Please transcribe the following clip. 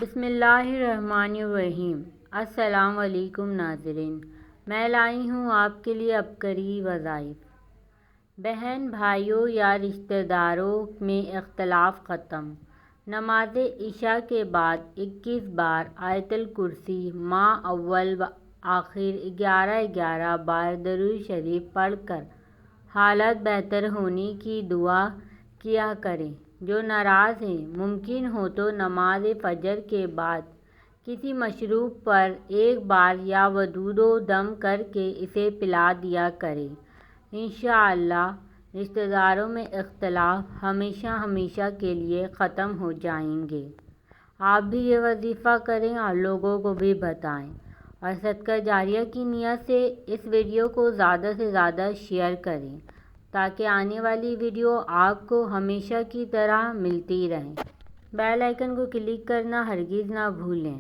بسم اللہ الرحمن الرحیم۔ السلام علیکم ناظرین، میں لائی ہوں آپ کے لیے عبقری وظائف۔ بہن بھائیوں یا رشتہ داروں میں اختلاف ختم۔ نماز عشاء کے بعد 21 بار آیت الکرسی، ماہ اول و آخر 11 بار درود شریف پڑھ کر حالت بہتر ہونے کی دعا کیا کریں۔ جو ناراض ہیں، ممکن ہو تو نماز فجر کے بعد کسی مشروب پر ایک بار یا وضو دم کر کے اسے پلا دیا کریں۔ انشاءاللہ رشتہ داروں میں اختلاف ہمیشہ کے لیے ختم ہو جائیں گے۔ آپ بھی یہ وظیفہ کریں اور لوگوں کو بھی بتائیں، اور صدقہ جاریہ کی نیت سے اس ویڈیو کو زیادہ سے زیادہ شیئر کریں تاکہ آنے والی ویڈیو آپ کو ہمیشہ کی طرح ملتی رہیں۔ بیل آئیکن کو کلک کرنا ہرگز نہ بھولیں۔